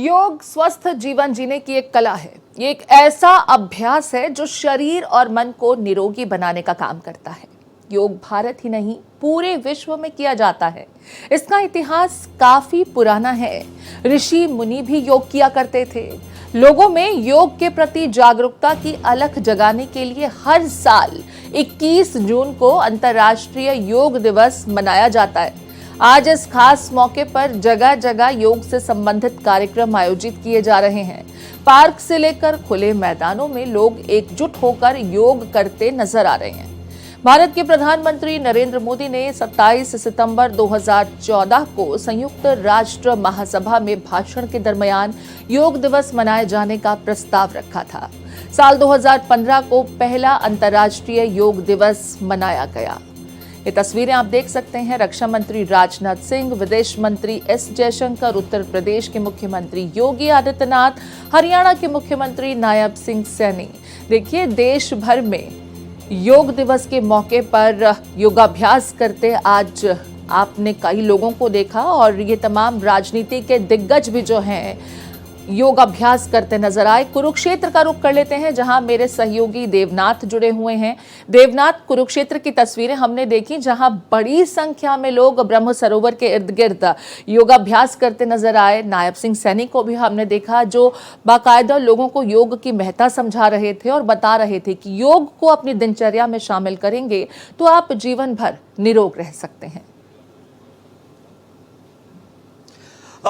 योग स्वस्थ जीवन जीने की एक कला है। ये एक ऐसा अभ्यास है जो शरीर और मन को निरोगी बनाने का काम करता है। योग भारत ही नहीं, पूरे विश्व में किया जाता है। इसका इतिहास काफी पुराना है। ऋषि मुनि भी योग किया करते थे। लोगों में योग के प्रति जागरूकता की अलख जगाने के लिए हर साल 21 जून को अंतर्राष्ट्रीय योग दिवस मनाया जाता है। आज इस खास मौके पर जगह जगह योग से संबंधित कार्यक्रम आयोजित किए जा रहे हैं। पार्क से लेकर खुले मैदानों में लोग एकजुट होकर योग करते नजर आ रहे हैं। भारत के प्रधानमंत्री नरेंद्र मोदी ने 27 सितंबर 2014 को संयुक्त राष्ट्र महासभा में भाषण के दरमियान योग दिवस मनाए जाने का प्रस्ताव रखा था। साल 2015 को पहला अंतर्राष्ट्रीय योग दिवस मनाया गया। ये तस्वीरें आप देख सकते हैं। रक्षा मंत्री राजनाथ सिंह, विदेश मंत्री एस जयशंकर, उत्तर प्रदेश के मुख्यमंत्री योगी आदित्यनाथ, हरियाणा के मुख्यमंत्री नायब सिंह सैनी। देखिए, देश भर में योग दिवस के मौके पर योगाभ्यास करते आज आपने कई लोगों को देखा और ये तमाम राजनीति के दिग्गज भी जो हैं योगाभ्यास करते नजर आए। कुरुक्षेत्र का रुख कर लेते हैं, जहां मेरे सहयोगी देवनाथ जुड़े हुए हैं। देवनाथ, कुरुक्षेत्र की तस्वीरें हमने देखी जहां बड़ी संख्या में लोग ब्रह्म सरोवर के इर्द गिर्द योगाभ्यास करते नजर आए। नायब सिंह सैनी को भी हमने देखा जो बाकायदा लोगों को योग की महत्ता समझा रहे थे और बता रहे थे कि योग को अपनी दिनचर्या में शामिल करेंगे तो आप जीवन भर निरोग रह सकते हैं।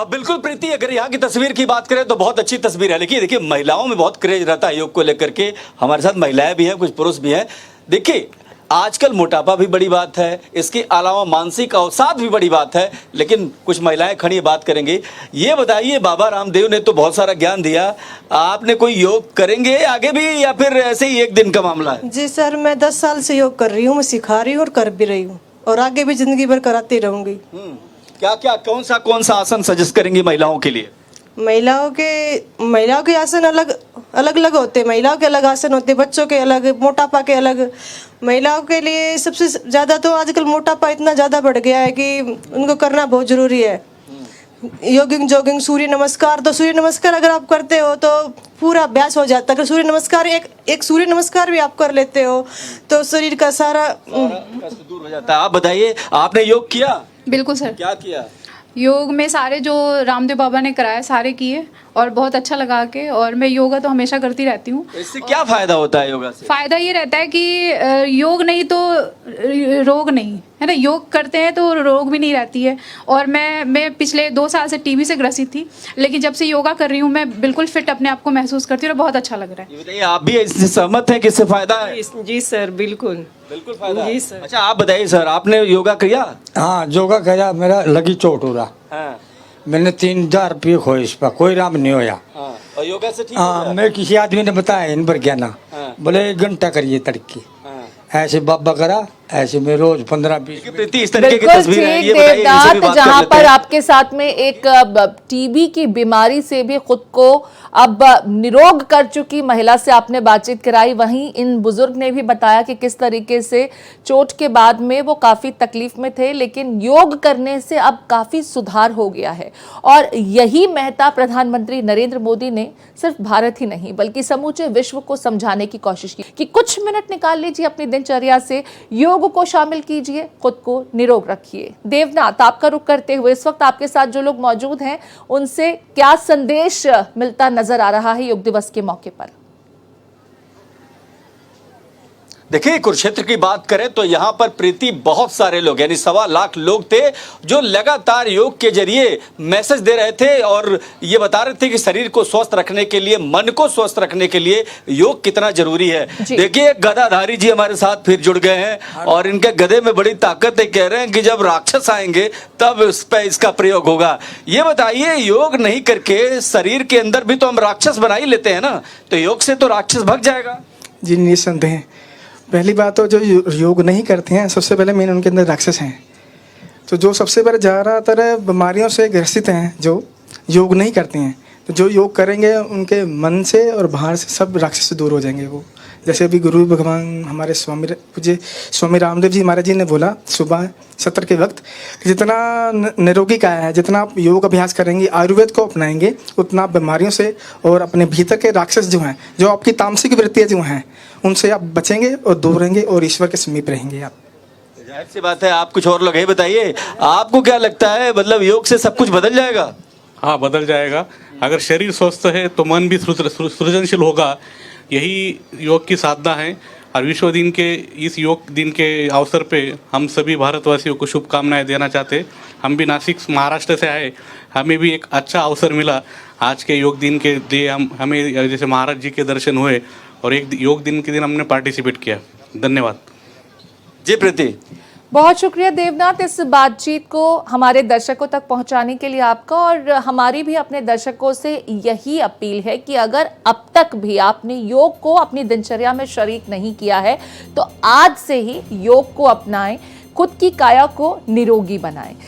बिल्कुल प्रीति, अगर यहाँ की तस्वीर की बात करें तो बहुत अच्छी तस्वीर है। लेकिन देखिए, महिलाओं में बहुत क्रेज रहता है योग को लेकर के। हमारे साथ महिलाएं भी हैं, कुछ पुरुष भी हैं। देखिए, आजकल मोटापा भी बड़ी बात है, इसके अलावा मानसिक अवसाद भी बड़ी बात है। लेकिन कुछ महिलाएं खड़ी बात करेंगे। ये बताइए, बाबा रामदेव ने तो बहुत सारा ज्ञान दिया, आपने कोई योग करेंगे आगे भी या फिर ऐसे ही एक दिन का मामला है? जी सर, मैं 10 साल से योग कर रही हूँ, मैं सिखा रही हूँ और कर भी रही हूँ और आगे भी जिंदगी भर कराती रहूंगी। क्या क्या कौन सा आसन सजेस्ट करेंगी महिलाओं के लिए? महिलाओं के आसन अलग अलग होते हैं। महिलाओं के अलग आसन होते हैं, बच्चों के अलग, मोटापा के अलग। महिलाओं के लिए सबसे ज्यादा तो आजकल मोटापा इतना ज्यादा बढ़ गया है कि उनको करना बहुत जरूरी है। जॉगिंग, सूर्य नमस्कार। तो सूर्य नमस्कार अगर आप करते हो तो पूरा अभ्यास हो जाता है। अगर सूर्य नमस्कार एक सूर्य नमस्कार भी आप कर लेते हो तो शरीर का सारा कष्ट दूर हो जाता है। आप बताइए, आपने योग किया? बिल्कुल सर। क्या किया? योग में सारे जो रामदेव बाबा ने कराया सारे किए और बहुत अच्छा लगा के, और मैं योगा तो हमेशा करती रहती हूँ। इससे क्या फायदा होता है योगा से? फायदा ये रहता है कि योग नहीं तो रोग नहीं है ना। योग करते हैं तो रोग भी नहीं रहती है। और मैं पिछले 2 साल से टीबी से ग्रसित थी, लेकिन जब से योगा कर रही हूँ मैं बिल्कुल फिट अपने आप को महसूस करती हूँ और बहुत अच्छा लग रहा है। ये बताइए, आप भी इससे सहमत हैं कि इससे फायदा है? जी सर, बिल्कुल फायदा जी सर। अच्छा, आप बताइए सर, आपने योगा किया? हाँ, योगा किया। मेरा लगी चोट हो रहा। हाँ। मैंने 3000 रुपये खोए, इस पर कोई आराम नहीं होया। हाँ। और योगा से ठीक हो हाँ, गया? मैं किसी आदमी ने बताया इन पर क्या ना, हाँ। बोले 1 घंटा करिए तड़के। हाँ। ऐसे बाबा करा, ऐसे में रोज 15-20 प्रीति, इस तरीके की बिल्कुल तस्वीर है। ठीक ये बताइए, इनसे भी देवनाथ, बात जहां कर लेते पर हैं। आपके साथ में एक टीबी की बीमारी से भी खुद को अब निरोग कर चुकी महिला से आपने बातचीत कराई, वहीं इन बुजुर्ग ने भी बताया कि किस तरीके से चोट के बाद में वो काफी तकलीफ में थे, लेकिन योग करने से अब काफी सुधार हो गया है। और यही महत्ता प्रधानमंत्री नरेंद्र मोदी ने सिर्फ भारत ही नहीं बल्कि समूचे विश्व को समझाने की कोशिश की कि कुछ मिनट निकाल लीजिए अपनी दिनचर्या से, योग को शामिल कीजिए, खुद को निरोग रखिए। देवनाथ, आपका रुख करते हुए इस वक्त आपके साथ जो लोग मौजूद हैं उनसे क्या संदेश मिलता नजर आ रहा है योग दिवस के मौके पर? देखिए, कुरुक्षेत्र की बात करें तो यहाँ पर प्रीति बहुत सारे लोग, यानी 1.25 लाख लोग थे जो लगातार योग के जरिए मैसेज दे रहे थे और ये बता रहे थे कि शरीर को स्वस्थ रखने के लिए, मन को स्वस्थ रखने के लिए योग कितना जरूरी है। देखिए, गदाधारी जी हमारे साथ फिर जुड़ गए हैं और इनके गदे में बड़ी ताकत है। कह रहे हैं कि जब राक्षस आएंगे तब इस पे इसका प्रयोग होगा। ये बताइए, योग नहीं करके शरीर के अंदर भी तो हम राक्षस बना ही लेते हैं ना, तो योग से तो राक्षस भाग जाएगा? जी निस्संदेह। पहली बात तो जो योग नहीं करते हैं, सबसे पहले मेन उनके अंदर राक्षस हैं। तो जो सबसे पहले ज़्यादातर बीमारियों से ग्रसित हैं, जो योग नहीं करते हैं, तो जो योग करेंगे उनके मन से और बाहर से सब राक्षस दूर हो जाएंगे। वो जैसे अभी गुरु भगवान हमारे पूज्य स्वामी रामदेव जी महाराज जी ने बोला सुबह सत्र के वक्त कि जितना निरोगी काया है, जितना आप योग अभ्यास करेंगे, आयुर्वेद को अपनाएंगे, उतना आप बीमारियों से और अपने भीतर के राक्षस जो हैं, जो आपकी तामसिक वृत्तियाँ जो हैं, उनसे आप बचेंगे और दूर रहेंगे और ईश्वर के समीप रहेंगे आप। जाहिर सी बात है, आप कुछ और लोग हैं, बताइए आपको क्या लगता है, मतलब योग से सब कुछ बदल जाएगा? हाँ, बदल जाएगा। अगर शरीर स्वस्थ है तो मन भी सृजनशील होगा। यही योग की साधना है। और विश्व दिन के इस योग दिन के अवसर पे हम सभी भारतवासियों को शुभकामनाएं देना चाहते। हम भी नासिक महाराष्ट्र से आए, हमें भी एक अच्छा अवसर मिला आज के योग दिन के लिए। हमें जैसे महाराज जी के दर्शन हुए और एक योग दिन के दिन हमने पार्टिसिपेट किया। धन्यवाद जी प्रीति। बहुत शुक्रिया देवनाथ इस बातचीत को हमारे दर्शकों तक पहुंचाने के लिए आपका। और हमारी भी अपने दर्शकों से यही अपील है कि अगर अब तक भी आपने योग को अपनी दिनचर्या में शरीक नहीं किया है तो आज से ही योग को अपनाएं, खुद की काया को निरोगी बनाएं।